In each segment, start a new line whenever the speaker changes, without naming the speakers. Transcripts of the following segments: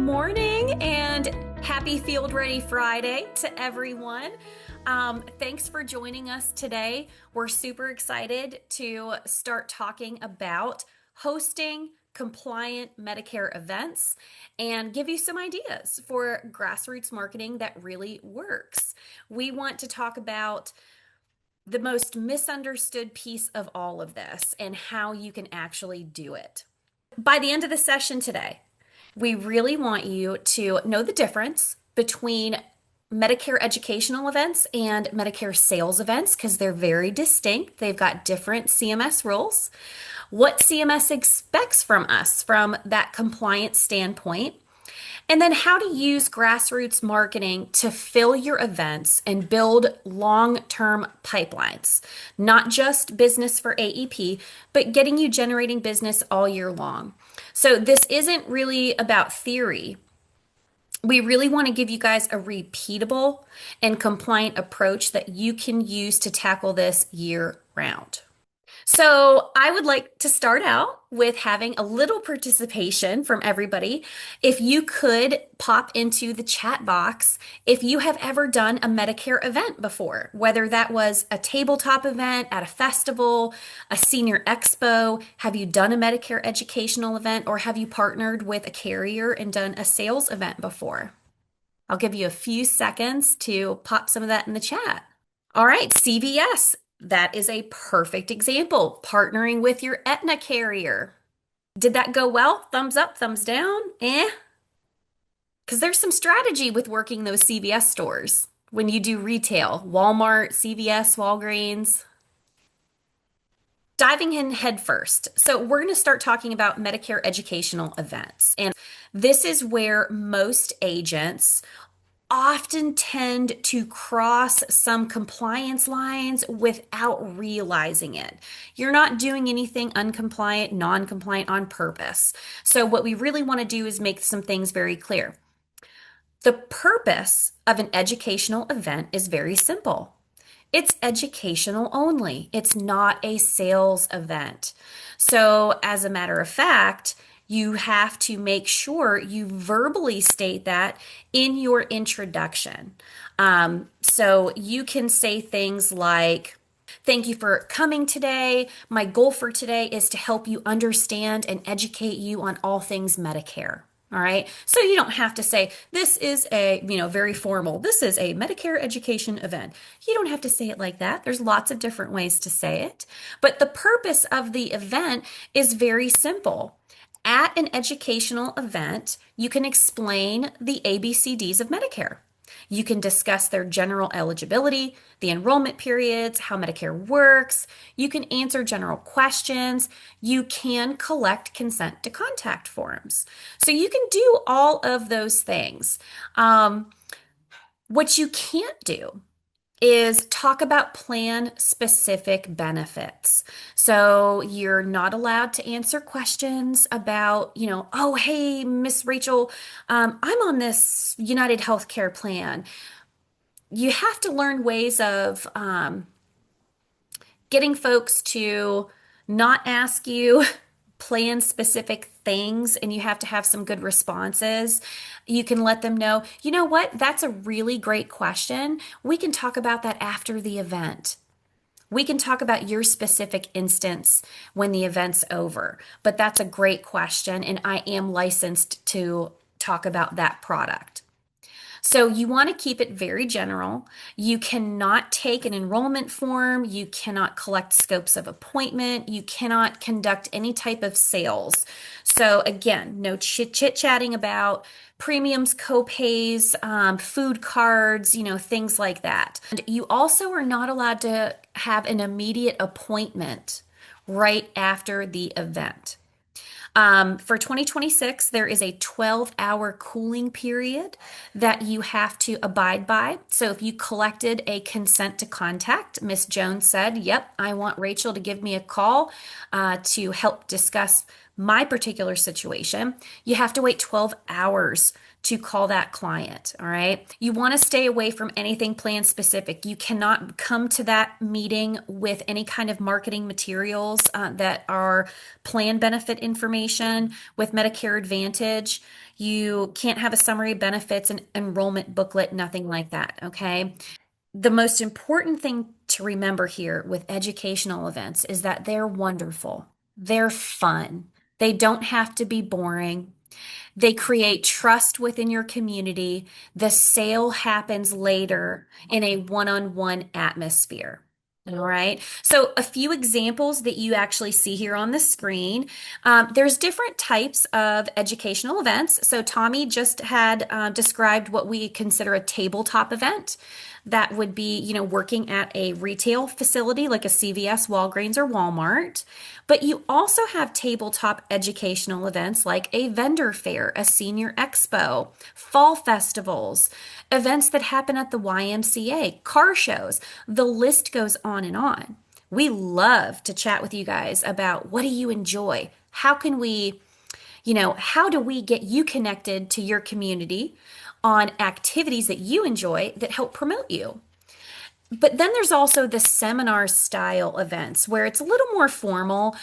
morning and happy Field Ready Friday to everyone. Thanks for joining us today. We're super excited to start talking about hosting compliant Medicare events and give you some ideas for grassroots marketing that really works. We want to talk about the most misunderstood piece of all of this and how you can actually do it. By the end of the session today, we really want you to know the difference between Medicare educational events and Medicare sales events because they're very distinct. They've got different CMS rules, what CMS expects from us from that compliance standpoint, and then how to use grassroots marketing to fill your events and build long-term pipelines, not just business for AEP, but getting you generating business all year long. So this isn't really about theory. We really want to give you guys a repeatable and compliant approach that you can use to tackle this year round. So I would like to start out with having a little participation from everybody. If you could pop into the chat box if you have ever done a Medicare event before, whether that was a tabletop event at a festival, a senior expo, have you done a Medicare educational event, or have you partnered with a carrier and done a sales event before? I'll give you a few seconds to pop some of that in the chat. All right, CVS. That is a perfect example. Partnering with your Aetna carrier. Did that go well? Thumbs up, thumbs down? Because there's some strategy with working those CVS stores when you do retail. Walmart, CVS, Walgreens. Diving in head first. So we're going to start talking about Medicare educational events. And this is where most agents often tend to cross some compliance lines without realizing it. You're not doing anything uncompliant, non-compliant on purpose. So what we really want to do is make some things very clear. The purpose of an educational event is very simple. It's educational only. It's not a sales event. So as a matter of fact, you have to make sure you verbally state that in your introduction. So you can say things like, thank you for coming today. My goal for today is to help you understand and educate you on all things Medicare. All right. So you don't have to say, this is a, very formal, this is a Medicare education event. You don't have to say it like that. There's lots of different ways to say it. But the purpose of the event is very simple. At an educational event, you can explain the ABCDs of Medicare. You can discuss their general eligibility, the enrollment periods, how Medicare works. You can answer general questions. You can collect consent to contact forms. So you can do all of those things. What you can't do is talk about plan-specific benefits. So you're not allowed to answer questions about, oh, hey, Miss Rachel, I'm on this United Healthcare plan. You have to learn ways of getting folks to not ask you plan specific things, and you have to have some good responses. You can let them know, you know what, that's a really great question. We can talk about that after the event. We can talk about your specific instance when the event's over, but that's a great question, and I am licensed to talk about that product. So you want to keep it very general. You cannot take an enrollment form. You cannot collect scopes of appointment. You cannot conduct any type of sales. So again, no chit-chatting about premiums, co-pays, food cards, things like that. And you also are not allowed to have an immediate appointment right after the event. For 2026, there is a 12-hour cooling period that you have to abide by. So if you collected a consent to contact, Miss Jones said, yep, I want Rachel to give me a call to help discuss my particular situation. You have to wait 12 hours to call that client. All right. You want to stay away from anything plan specific. You cannot come to that meeting with any kind of marketing materials that are plan benefit information with Medicare Advantage. You can't have a summary of benefits and enrollment booklet, nothing like that. Okay. The most important thing to remember here with educational events is that they're wonderful, they're fun, they don't have to be boring. They create trust within your community. The sale happens later in a one-on-one atmosphere. All right. So, a few examples that you actually see here on the screen. There's different types of educational events. So, Tommy just had described what we consider a tabletop event. That would be, working at a retail facility like a CVS, Walgreens, or Walmart. But you also have tabletop educational events like a vendor fair, a senior expo, fall festivals, events that happen at the YMCA, car shows. The list goes on and on. We love to chat with you guys about what do you enjoy? How can we, how do we get you connected to your community on activities that you enjoy that help promote you? But then there's also the seminar style events where it's a little more formal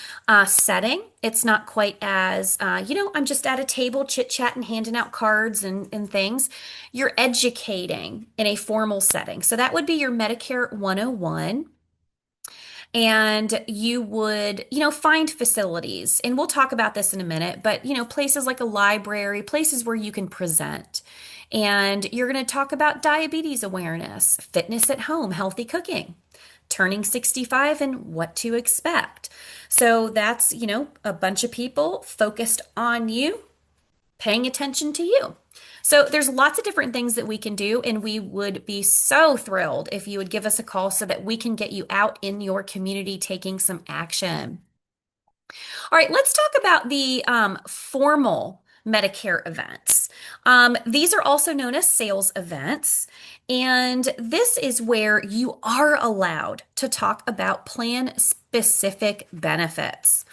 setting. It's not quite as, I'm just at a table chit chatting, handing out cards and things. You're educating in a formal setting. So that would be your Medicare 101. And you would, find facilities. And we'll talk about this in a minute, but, places like a library, places where you can present. And you're going to talk about diabetes awareness, fitness at home, healthy cooking, turning 65 and what to expect. So that's, a bunch of people focused on you, paying attention to you. So there's lots of different things that we can do, and we would be so thrilled if you would give us a call so that we can get you out in your community taking some action. All right, let's talk about the formal Medicare events. These are also known as sales events, and this is where you are allowed to talk about plan specific benefits.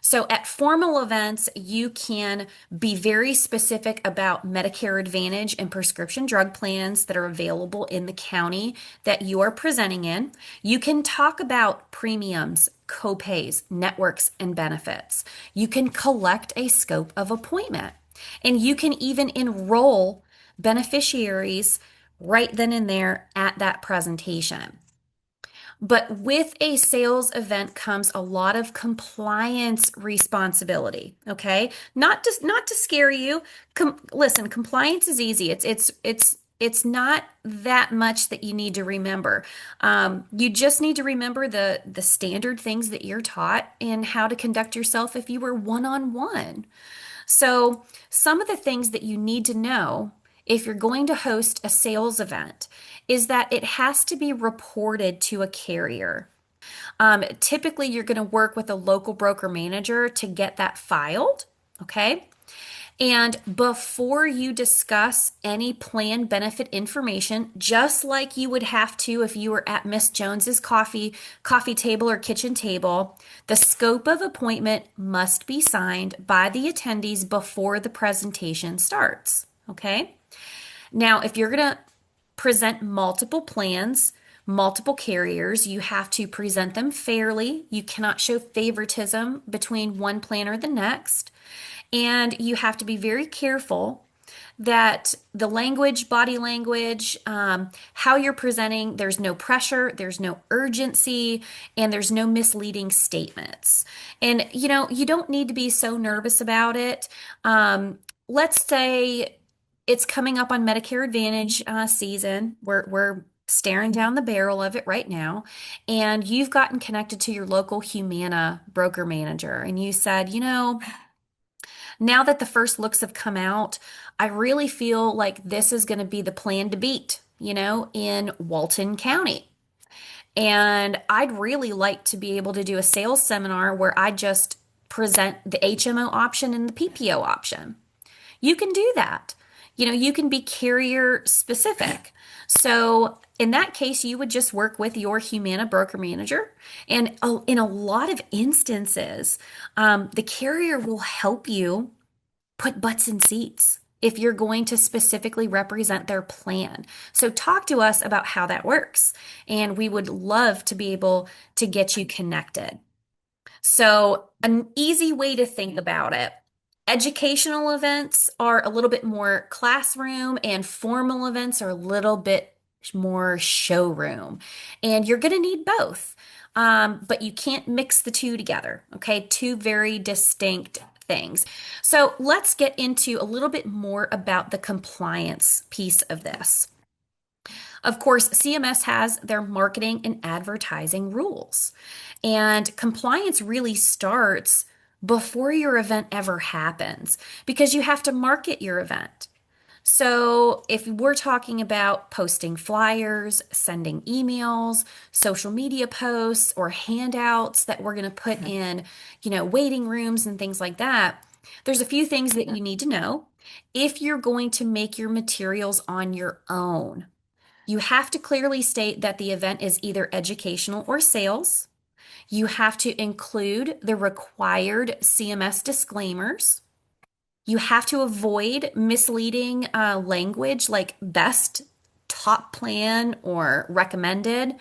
So at formal events, you can be very specific about Medicare Advantage and prescription drug plans that are available in the county that you are presenting in. You can talk about premiums, copays, networks, and benefits. You can collect a scope of appointment, and you can even enroll beneficiaries right then and there at that presentation. But with a sales event comes a lot of compliance responsibility, okay? Not to scare you. Listen, compliance is easy. It's not that much that you need to remember. You just need to remember the standard things that you're taught and how to conduct yourself if you were one-on-one. So, some of the things that you need to know if you're going to host a sales event is that it has to be reported to a carrier. Typically, you're going to work with a local broker manager to get that filed, okay? And before you discuss any plan benefit information, just like you would have to if you were at Miss Jones's coffee table or kitchen table, the scope of appointment must be signed by the attendees before the presentation starts, okay? Now, if you're going to present multiple plans, multiple carriers, you have to present them fairly. You cannot show favoritism between one plan or the next. And you have to be very careful that the language, body language, how you're presenting, there's no pressure, there's no urgency, and there's no misleading statements. And, you don't need to be so nervous about it. Let's say it's coming up on Medicare Advantage season. We're staring down the barrel of it right now. And you've gotten connected to your local Humana broker manager. And you said, now that the first looks have come out, I really feel like this is going to be the plan to beat, in Walton County. And I'd really like to be able to do a sales seminar where I just present the HMO option and the PPO option. You can do that. You can be carrier specific. So in that case, you would just work with your Humana broker manager. And in a lot of instances, the carrier will help you put butts in seats. if you're going to specifically represent their plan. So talk to us about how that works, and we would love to be able to get you connected. So, an easy way to think about it. Educational events are a little bit more classroom, and formal events are a little bit more showroom. And you're going to need both. But you can't mix the two together, okay? Two very distinct things. So let's get into a little bit more about the compliance piece of this. Of course, CMS has their marketing and advertising rules, and compliance really starts before your event ever happens because you have to market your event. So, if we're talking about posting flyers, sending emails, social media posts, or handouts that we're going to put in, waiting rooms and things like that, there's a few things that you need to know if you're going to make your materials on your own. You have to clearly state that the event is either educational or sales. You have to include the required CMS disclaimers. You have to avoid misleading language like best, top plan, or recommended.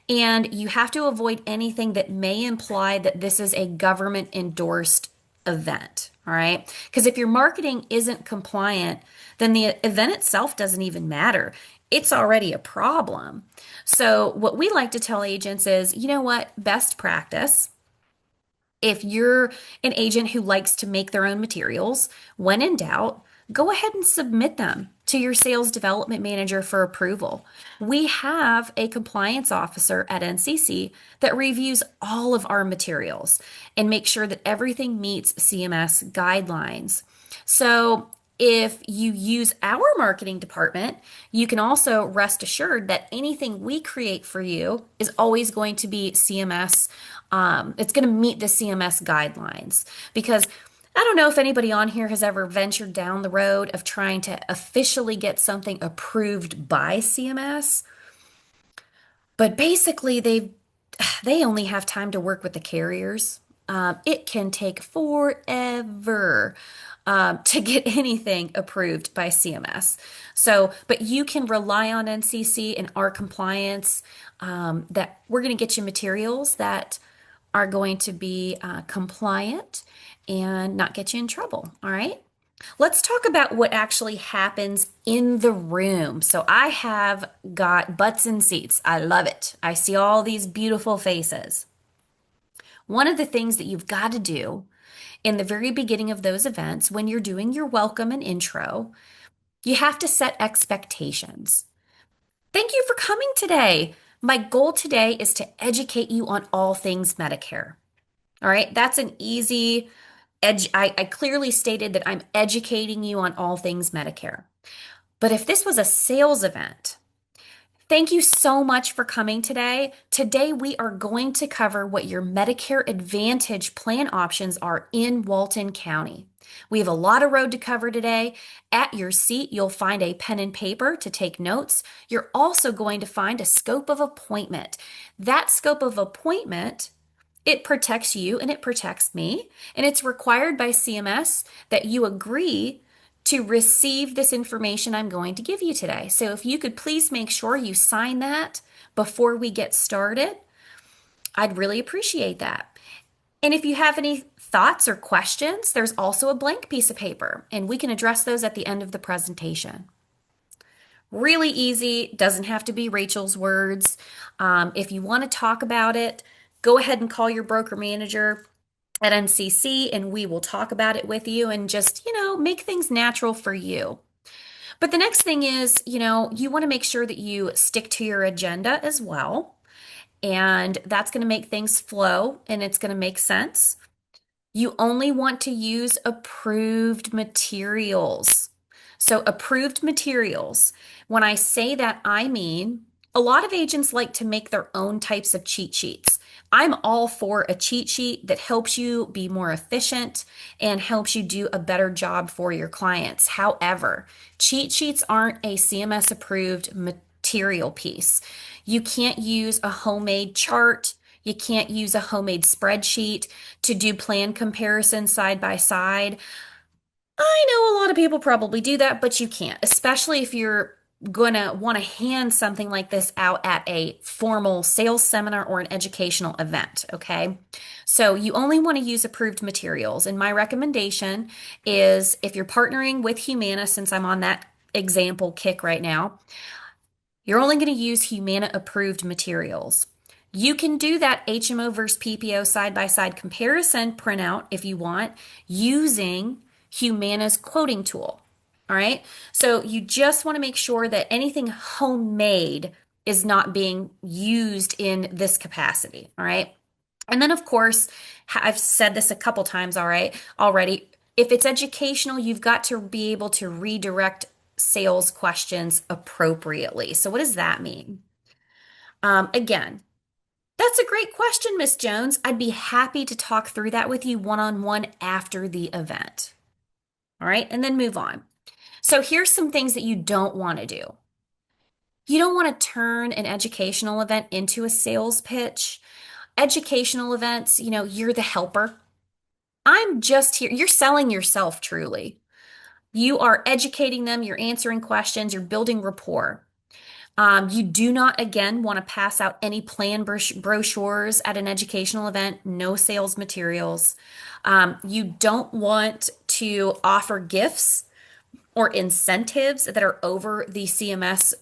And you have to avoid anything that may imply that this is a government endorsed event. All right. Because if your marketing isn't compliant, then the event itself doesn't even matter. It's already a problem. So, what we like to tell agents is, you know what, best practice. If you're an agent who likes to make their own materials, when in doubt, go ahead and submit them to your sales development manager for approval. We have a compliance officer at NCC that reviews all of our materials and makes sure that everything meets CMS guidelines. So, if you use our marketing department, you can also rest assured that anything we create for you is always going to be CMS. It's going to meet the CMS guidelines because I don't know if anybody on here has ever ventured down the road of trying to officially get something approved by CMS, but basically they only have time to work with the carriers. It can take forever to get anything approved by CMS. So, but you can rely on NCC and our compliance that we're going to get you materials that are going to be compliant and not get you in trouble. All right. Let's talk about what actually happens in the room. So I have got butts and seats. I love it. I see all these beautiful faces. One of the things that you've got to do in the very beginning of those events, when you're doing your welcome and intro, you have to set expectations. Thank you for coming today. My goal today is to educate you on all things Medicare. All right, that's an easy edge. I clearly stated that I'm educating you on all things Medicare. But if this was a sales event, thank you so much for coming today. Today, we are going to cover what your Medicare Advantage plan options are in Walton County. We have a lot of road to cover today. At your seat, you'll find a pen and paper to take notes. You're also going to find a scope of appointment. That scope of appointment, it protects you and it protects me, and it's required by CMS that you agree to receive this information I'm going to give you today. So if you could please make sure you sign that before we get started, I'd really appreciate that. And if you have any thoughts or questions, there's also a blank piece of paper, and we can address those at the end of the presentation. Really easy, doesn't have to be Rachel's words. If you want to talk about it, go ahead and call your broker manager at NCC and we will talk about it with you and just, make things natural for you. But the next thing is, you want to make sure that you stick to your agenda as well. And that's going to make things flow and it's going to make sense. You only want to use approved materials. So, approved materials. When I say that, I mean a lot of agents like to make their own types of cheat sheets. I'm all for a cheat sheet that helps you be more efficient and helps you do a better job for your clients. However, cheat sheets aren't a CMS approved material piece. You can't use a homemade chart. You can't use a homemade spreadsheet to do plan comparisons side by side. I know a lot of people probably do that, but you can't, especially if you're gonna want to hand something like this out at a formal sales seminar or an educational event, okay? So you only want to use approved materials. And my recommendation is if you're partnering with Humana, since I'm on that example kick right now, you're only going to use Humana approved materials. You can do that HMO versus PPO side by side comparison printout if you want using Humana's quoting tool. All right. So you just want to make sure that anything homemade is not being used in this capacity. All right. And then, of course, I've said this a couple times, all right, already. If it's educational, you've got to be able to redirect sales questions appropriately. So, what does that mean? Again, that's a great question, Miss Jones. I'd be happy to talk through that with you one on one after the event. All right, and then move on. So, here's some things that you don't want to do. You don't want to turn an educational event into a sales pitch. Educational events, you're the helper. I'm just here. You're selling yourself truly. You are educating them, you're answering questions, you're building rapport. You do not, again, want to pass out any plan brochures at an educational event, no sales materials. You don't want to offer gifts or incentives that are over the CMS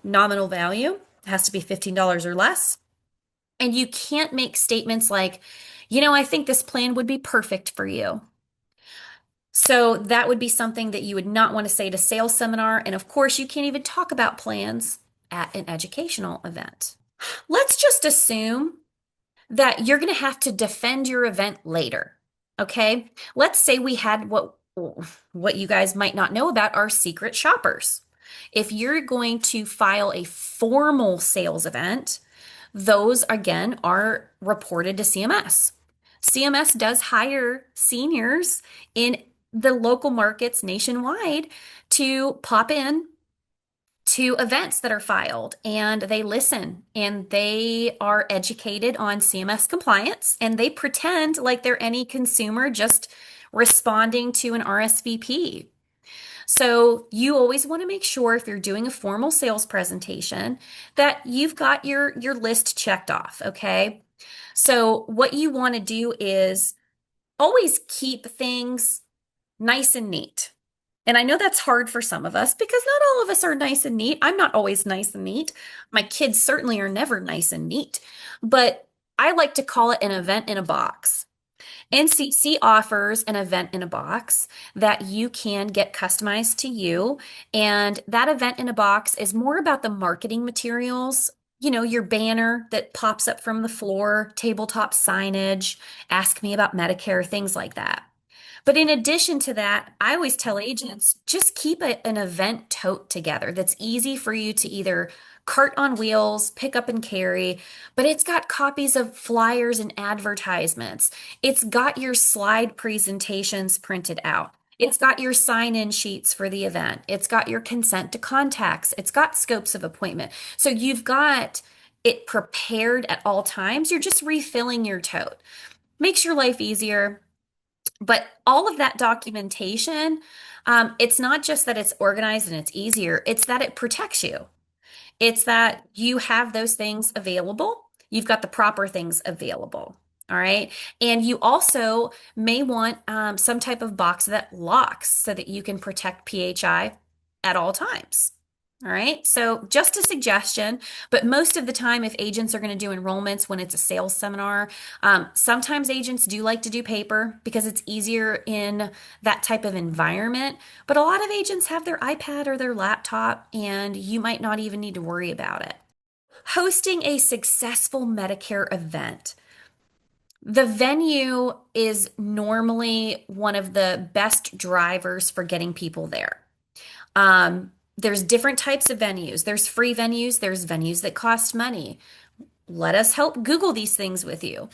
nominal value. It has to be $15 or less. And you can't make statements like, I think this plan would be perfect for you. So that would be something that you would not want to say at a sales seminar. And of course, you can't even talk about plans at an educational event. Let's just assume that you're going to have to defend your event later. Okay? Let's say we had what you guys might not know about are secret shoppers. If you're going to file a formal sales event, those again are reported to CMS. CMS does hire seniors in the local markets nationwide to pop in to events that are filed, and they listen and they are educated on CMS compliance, and they pretend like they're any consumer just responding to an RSVP. So you always want to make sure if you're doing a formal sales presentation that you've got your list checked off, okay? So what you want to do is always keep things nice and neat. And I know that's hard for some of us because not all of us are nice and neat. I'm not always nice and neat. My kids certainly are never nice and neat, but I like to call it an event in a box. NCC offers an event in a box that you can get customized to you. And that event in a box is more about the marketing materials, your banner that pops up from the floor, tabletop signage, ask me about Medicare, things like that. But in addition to that, I always tell agents just keep an event tote together that's easy for you to either cart on wheels, pick up and carry, but it's got copies of flyers and advertisements. It's got your slide presentations printed out. It's got your sign-in sheets for the event. It's got your consent to contacts. It's got scopes of appointment. So you've got it prepared at all times. You're just refilling your tote. Makes your life easier. But all of that documentation, it's not just that it's organized and it's easier, it's that it protects you. It's that you have those things available. You've got the proper things available. All right. And you also may want some type of box that locks so that you can protect PHI at all times. All right. So just a suggestion, but most of the time, if agents are going to do enrollments when it's a sales seminar, sometimes agents do like to do paper because it's easier in that type of environment. But a lot of agents have their iPad or their laptop, and you might not even need to worry about it. Hosting a successful Medicare event. The venue is normally one of the best drivers for getting people there. There's different types of venues. There's free venues. There's venues that cost money. Let us help Google these things with you.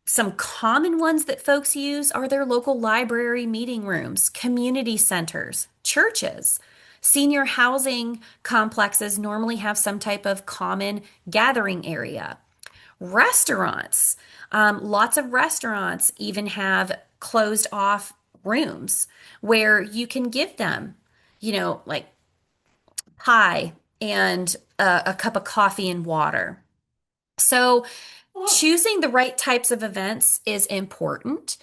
Some common ones that folks use are their local library meeting rooms, community centers, churches. Senior housing complexes normally have some type of common gathering area. Restaurants, lots of restaurants even have closed off rooms where you can give them, like pie and a cup of coffee and water. So, choosing the right types of events is important.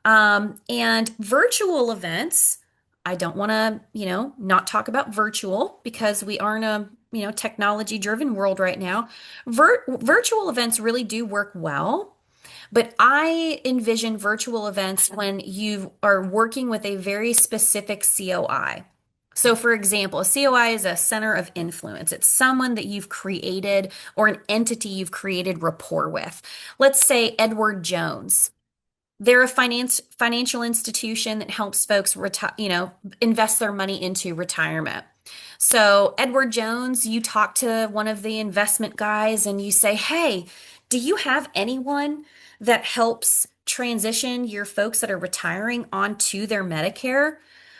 And virtual events, I don't want to, not talk about virtual because we are in a, technology driven world right now. Virtual events really do work well, but I envision virtual events when you are working with a very specific COI. So, for example, a COI is a center of influence. It's someone that you've created or an entity you've created rapport with. Let's say Edward Jones. They're a financial institution that helps folks invest their money into retirement. So, Edward Jones, you talk to one of the investment guys and you say, "Hey, do you have anyone that helps transition your folks that are retiring onto their Medicare?"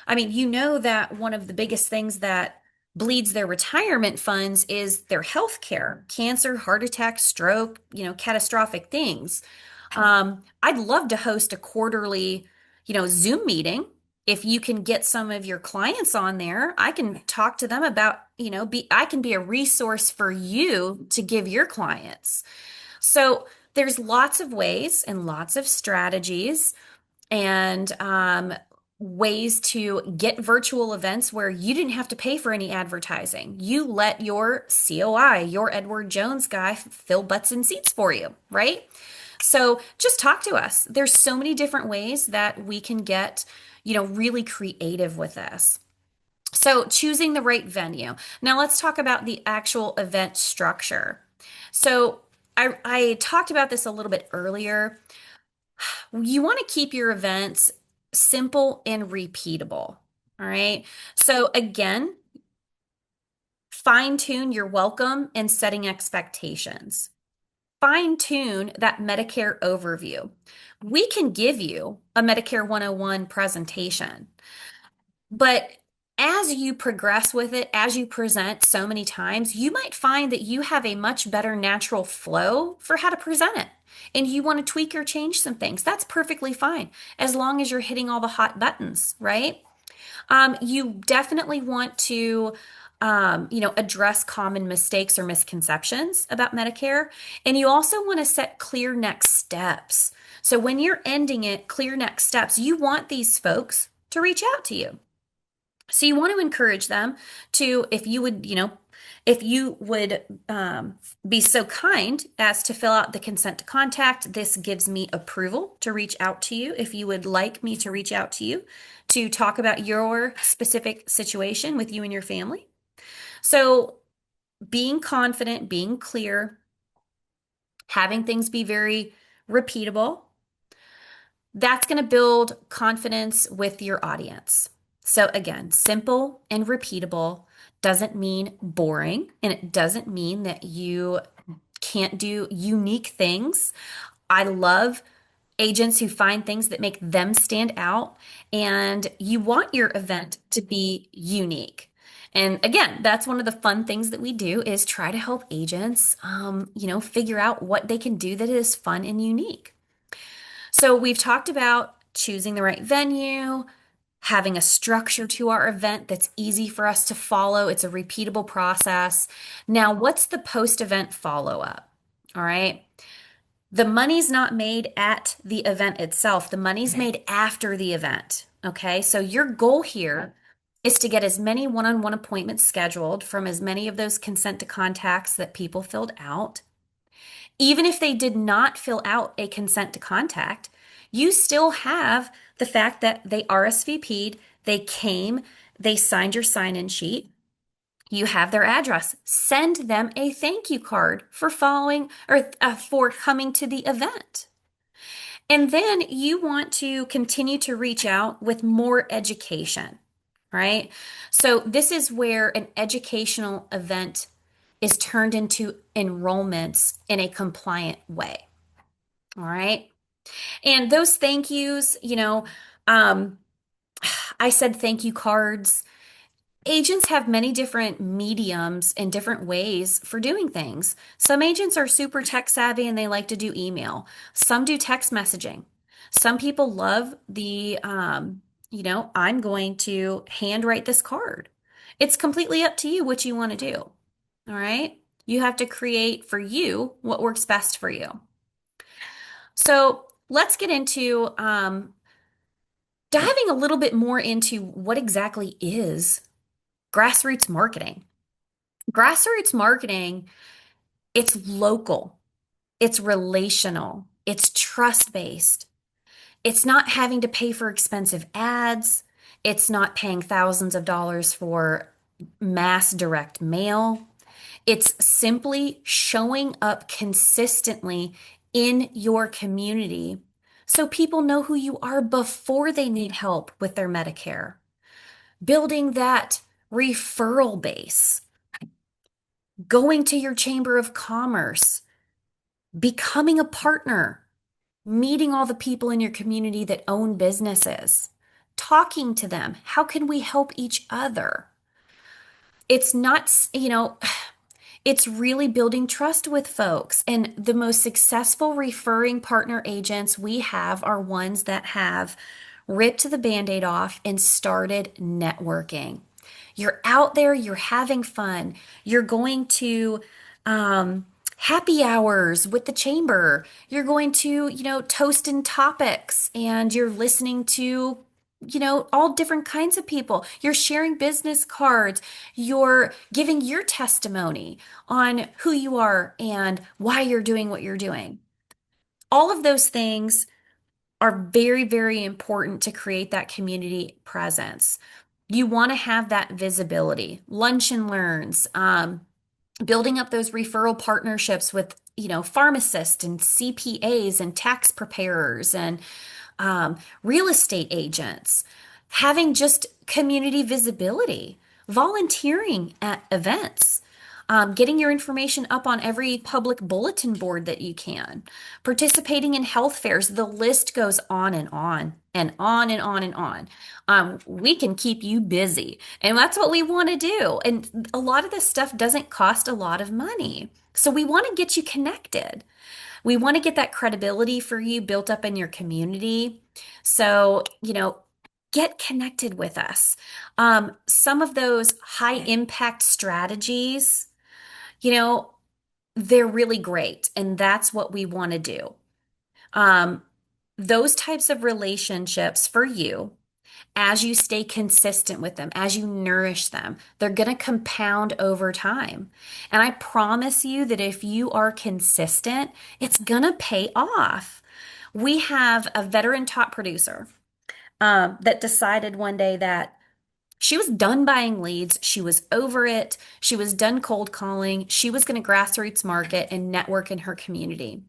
I mean, you know that one of the biggest things that bleeds their retirement funds is their health care, cancer, heart attack, stroke, catastrophic things. I'd love to host a quarterly, Zoom meeting. If you can get some of your clients on there, I can talk to them about, I can be a resource for you to give your clients. So there's lots of ways and lots of strategies and ways to get virtual events where you didn't have to pay for any advertising. You let your COI, your Edward Jones guy, fill butts and seats for you, right? So just talk to us. There's so many different ways that we can get, really creative with this. So choosing the right venue. Now let's talk about the actual event structure. So I talked about this a little bit earlier. You want to keep your events simple and repeatable. All right. So again, fine tune your welcome and setting expectations. Fine tune that Medicare overview. We can give you a Medicare 101 presentation, but as you progress with it, as you present so many times, you might find that you have a much better natural flow for how to present it. And you want to tweak or change some things. That's perfectly fine as long as you're hitting all the hot buttons, right? You definitely want to, address common mistakes or misconceptions about Medicare. And you also want to set clear next steps. So when you're ending it, clear next steps, you want these folks to reach out to you. So you want to encourage them to, if you would be so kind as to fill out the consent to contact, this gives me approval to reach out to you. If you would like me to reach out to you to talk about your specific situation with you and your family. So being confident, being clear, having things be very repeatable, that's going to build confidence with your audience. So again, simple and repeatable doesn't mean boring, and it doesn't mean that you can't do unique things. I love agents who find things that make them stand out, and you want your event to be unique. And again, that's one of the fun things that we do is try to help agents, figure out what they can do that is fun and unique. So we've talked about choosing the right venue, having a structure to our event that's easy for us to follow. It's a repeatable process. Now, what's the post-event follow-up? All right. The money's not made at the event itself. The money's made after the event. Okay. So your goal here is to get as many one-on-one appointments scheduled from as many of those consent to contacts that people filled out. Even if they did not fill out a consent to contact, you still have the fact that they RSVP'd, they came, they signed your sign-in sheet. You have their address. Send them a thank you card for following or for coming to the event. And then you want to continue to reach out with more education, right? So this is where an educational event is turned into enrollments in a compliant way. All right. And those thank yous, um, I said thank you cards. Agents have many different mediums and different ways for doing things. Some agents are super tech savvy and they like to do email. Some do text messaging. Some people love the I'm going to handwrite this card. It's completely up to you what you want to do. All right. You have to create for you what works best for you. So let's get into diving a little bit more into what exactly is grassroots marketing. Grassroots marketing, it's local, it's relational, it's trust-based. It's not having to pay for expensive ads. It's not paying thousands of dollars for mass direct mail. It's simply showing up consistently in your community so people know who you are before they need help with their Medicare. Building that referral base, going to your chamber of commerce, becoming a partner, meeting all the people in your community that own businesses, talking to them. How can we help each other? It's not, it's really building trust with folks. And the most successful referring partner agents we have are ones that have ripped the band-aid off and started networking. You're out there, you're having fun, you're going to happy hours with the chamber, you're going to, toast in topics, and you're listening to all different kinds of people. You're sharing business cards. You're giving your testimony on who you are and why you're doing what you're doing. All of those things are very, very important to create that community presence. You want to have that visibility. Lunch and learns, building up those referral partnerships with, pharmacists and CPAs and tax preparers and real estate agents, having just community visibility, volunteering at events, getting your information up on every public bulletin board that you can, participating in health fairs. The list goes on and on and on and on and on. We can keep you busy, and that's what we want to do. And a lot of this stuff doesn't cost a lot of money. So we want to get you connected. We want to get that credibility for you built up in your community. So, get connected with us. Some of those high impact strategies, you know, they're really great. And that's what we want to do. Um, those types of relationships for you, as you stay consistent with them, as you nourish them, they're going to compound over time. And I promise you that if you are consistent, it's going to pay off. We have a veteran top producer that decided one day that she was done buying leads. She was over it. She was done cold calling. She was going to grassroots market and network in her community.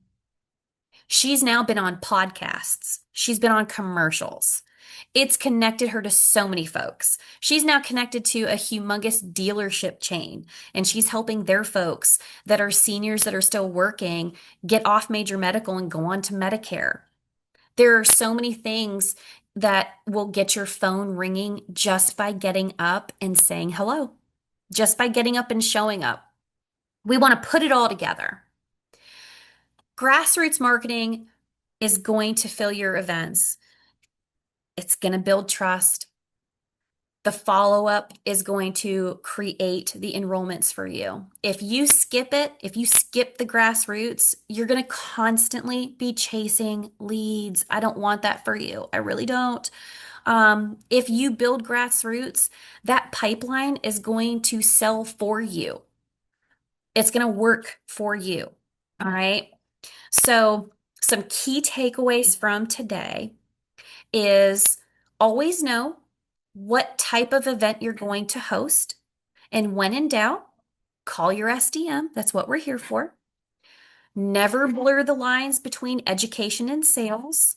She's now been on podcasts. She's been on commercials. It's connected her to so many folks. She's now connected to a humongous dealership chain, and she's helping their folks that are seniors that are still working get off major medical and go on to Medicare. There are so many things that will get your phone ringing just by getting up and saying hello, just by getting up and showing up. We want to put it all together. Grassroots marketing is going to fill your events. It's going to build trust. The follow-up is going to create the enrollments for you. If you skip it, if you skip the grassroots, you're going to constantly be chasing leads. I don't want that for you. I really don't. If you build grassroots, that pipeline is going to sell for you. It's going to work for you. All right. So, some key takeaways from today is always know what type of event you're going to host. And when in doubt, call your SDM. That's what we're here for. Never blur the lines between education and sales.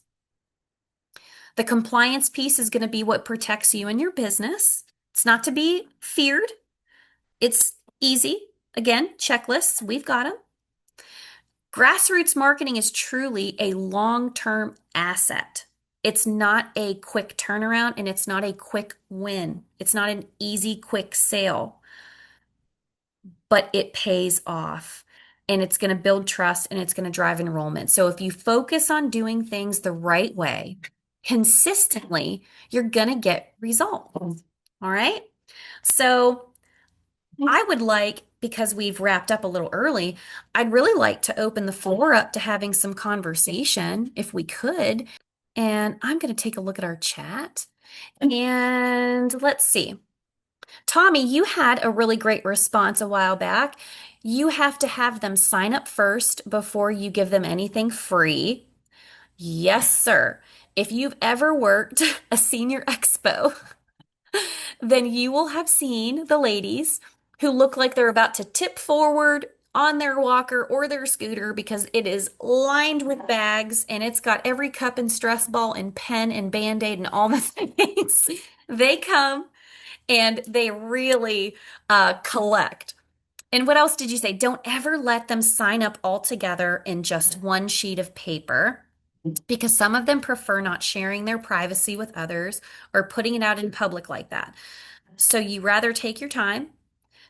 The compliance piece is going to be what protects you and your business. It's not to be feared. It's easy. Again, checklists, we've got them. Grassroots marketing is truly a long-term asset. It's not a quick turnaround, and it's not a quick win. It's not an easy, quick sale, but it pays off, and it's going to build trust, and it's going to drive enrollment. So if you focus on doing things the right way, consistently, you're going to get results. All right. So I would like, because we've wrapped up a little early, I'd really like to open the floor up to having some conversation if we could. And I'm going to take a look at our chat. And let's see. Tommy, you had a really great response a while back. You have to have them sign up first before you give them anything free. Yes, sir. If you've ever worked a senior expo, then you will have seen the ladies who look like they're about to tip forward on their walker or their scooter because it is lined with bags and it's got every cup and stress ball and pen and band-aid and all the things. They come and they really collect. And what else did you say? Don't ever let them sign up all together in just one sheet of paper because some of them prefer not sharing their privacy with others or putting it out in public like that. So you rather take your time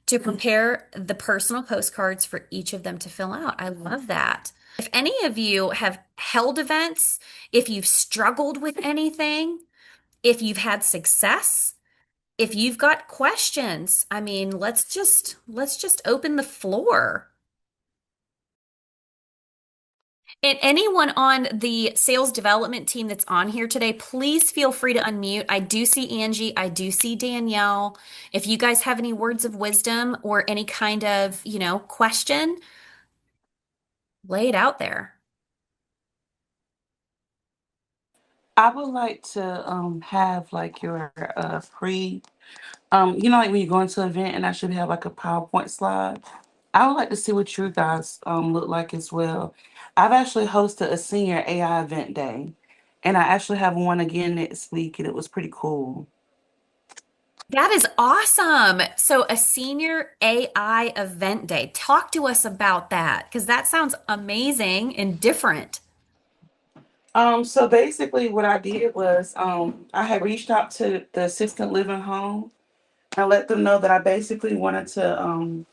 to prepare the personal postcards for each of them to fill out. I love that. If any of you have held events, if you've struggled with anything, if you've had success, if you've got questions, I mean, let's just open the floor. And anyone on the sales development team that's on here today, please feel free to unmute. I do see Angie, I do see Danielle. If you guys have any words of wisdom or any kind of, question, lay it out there.
I would like to have like your pre like when you go into an event and I should have like a PowerPoint slide. I would like to see what you guys look like as well. I've actually hosted a senior AI event day, and I actually have one again next week, and it was pretty cool.
That is awesome. So, a senior AI event day. Talk to us about that because that sounds amazing and different.
So basically what I did was I had reached out to the assistant living home and let them know that I basically wanted to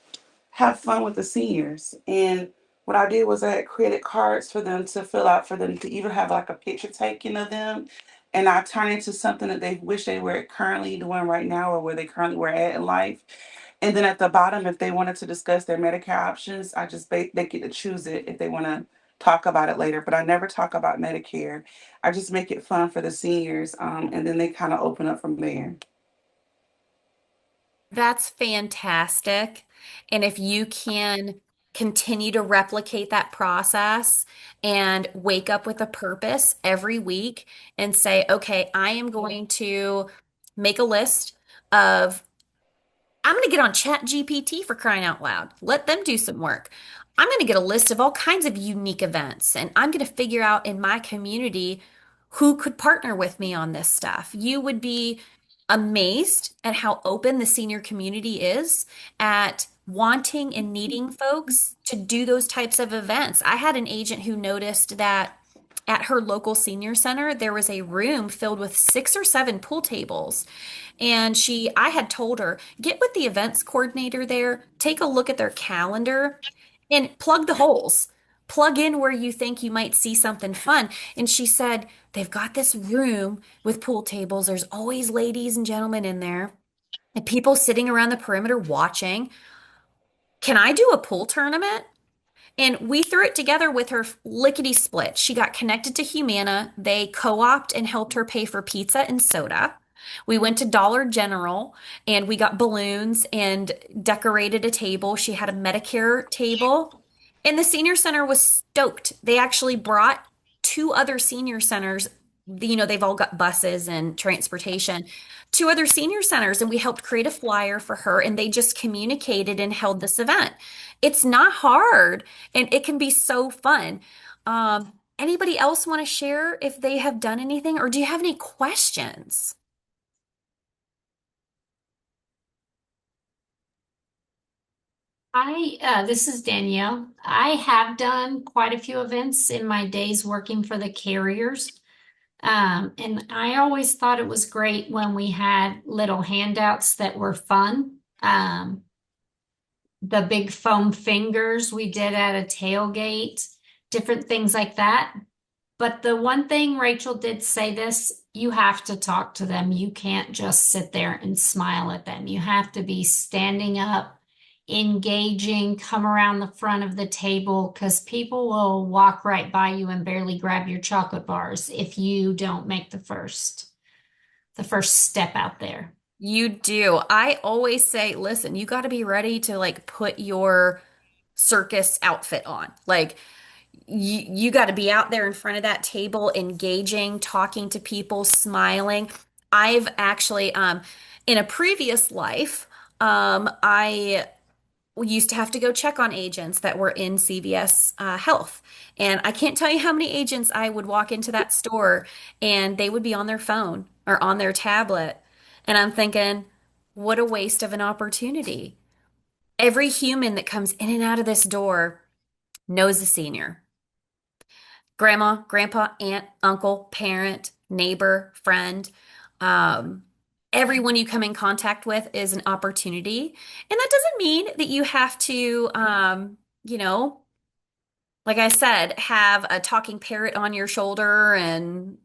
have fun with the seniors. And what I did was I had created cards for them to fill out for them to either have like a picture taken of them and I turn it into something that they wish they were currently doing right now or where they currently were at in life. And then at the bottom, if they wanted to discuss their Medicare options, they get to choose it if they want to talk about it later. But I never talk about Medicare. I just make it fun for the seniors, and then they kind of open up from there.
That's fantastic. And if you can continue to replicate that process and wake up with a purpose every week and say, okay, I am going to make a list of I'm going to get on Chat GPT for crying out loud. Let them do some work. I'm going to get a list of all kinds of unique events and I'm going to figure out in my community who could partner with me on this stuff. You would be amazed at how open the senior community is at wanting and needing folks to do those types of events. I had an agent who noticed that at her local senior center, there was a room filled with 6 or 7 pool tables. And I had told her, get with the events coordinator there, take a look at their calendar and plug the holes. Plug in where you think you might see something fun. And she said, they've got this room with pool tables. There's always ladies and gentlemen in there and people sitting around the perimeter watching. Can I do a pool tournament? And we threw it together with her lickety split. She got connected to Humana. They co-opted and helped her pay for pizza and soda. We went to Dollar General and we got balloons and decorated a table. She had a Medicare table. And the senior center was stoked. They actually brought 2 other senior centers. They've all got buses and transportation. 2 other senior centers, and we helped create a flyer for her, and they just communicated and held this event. It's not hard, and it can be so fun. Anybody else want to share if they have done anything, or do you have any questions?
This is Danielle. I have done quite a few events in my days working for the carriers. And I always thought it was great when we had little handouts that were fun. The big foam fingers we did at a tailgate, different things like that. But the one thing Rachel did say this You have to talk to them. You can't just sit there and smile at them. You have to be standing up, engaging, come around the front of the table because people will walk right by you and barely grab your chocolate bars if you don't make the first step out there.
You do. I always say, listen, you got to be ready to like put your circus outfit on. Like you got to be out there in front of that table, engaging, talking to people, smiling. I've actually, in a previous life, I used to have to go check on agents that were in CVS Health. And I can't tell you how many agents I would walk into that store and they would be on their phone or on their tablet. And I'm thinking, what a waste of an opportunity. Every human that comes in and out of this door knows a senior. Grandma, grandpa, aunt, uncle, parent, neighbor, friend. Um, Everyone you come in contact with is an opportunity. And that doesn't mean that you have to, you know, like I said, have a talking parrot on your shoulder and,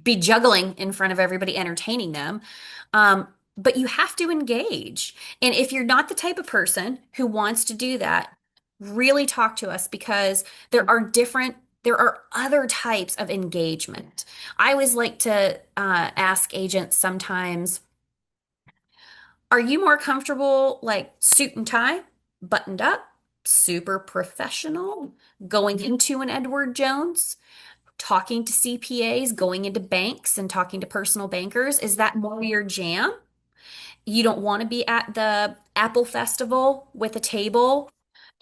be juggling in front of everybody, entertaining them. But you have to engage. And if you're not the type of person who wants to do that, really talk to us because there are other types of engagement. I always like to ask agents sometimes, are you more comfortable like suit and tie, buttoned up, super professional, going into an Edward Jones? Talking to CPAs, going into banks and talking to personal bankers, is that more your jam? You don't want to be at the Apple Festival with a table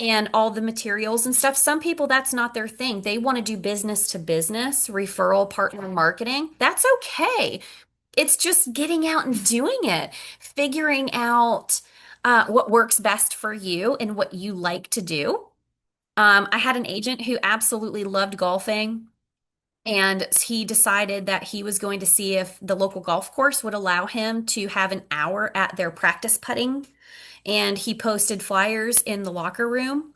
and all the materials and stuff. Some people, that's not their thing. They want to do business to business, referral partner marketing. That's okay. It's just getting out and doing it, figuring out what works best for you and what you like to do. I had an agent who absolutely loved golfing. And he decided that he was going to see if the local golf course would allow him to have an hour at their practice putting. And he posted flyers in the locker room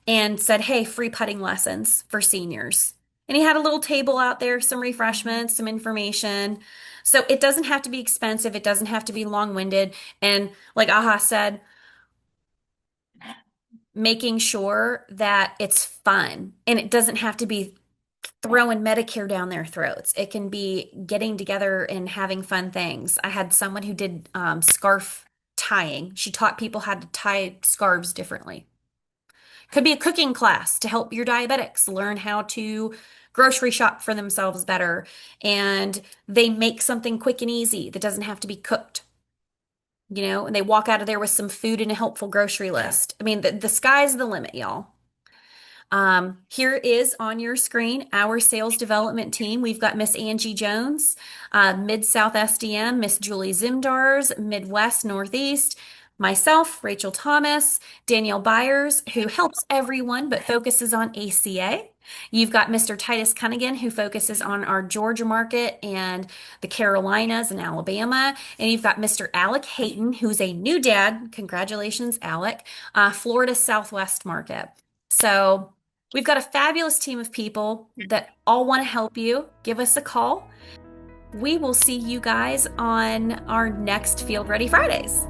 and said, hey, free putting lessons for seniors. And he had a little table out there, some refreshments, some information. So it doesn't have to be expensive. It doesn't have to be long-winded. And like Aha said, making sure that it's fun and it doesn't have to be throwing Medicare down their throats. It can be getting together and having fun things. I had someone who did scarf tying. She taught people how to tie scarves differently. Could be a cooking class to help your diabetics learn how to grocery shop for themselves better. And they make something quick and easy that doesn't have to be cooked. And they walk out of there with some food and a helpful grocery list. I mean, the sky's the limit, y'all. Here is on your screen our sales development team. We've got Miss Angie Jones, Mid-South SDM, Miss Julie Zimdars, Midwest Northeast, myself, Rachel Thomas, Danielle Byers, who helps everyone but focuses on ACA. You've got Mr. Titus Cunningham, who focuses on our Georgia market and the Carolinas and Alabama. And you've got Mr. Alec Hayton, who's a new dad. Congratulations, Alec, Florida Southwest market. So we've got a fabulous team of people that all want to help you. Give us a call. We will see you guys on our next Field Ready Fridays.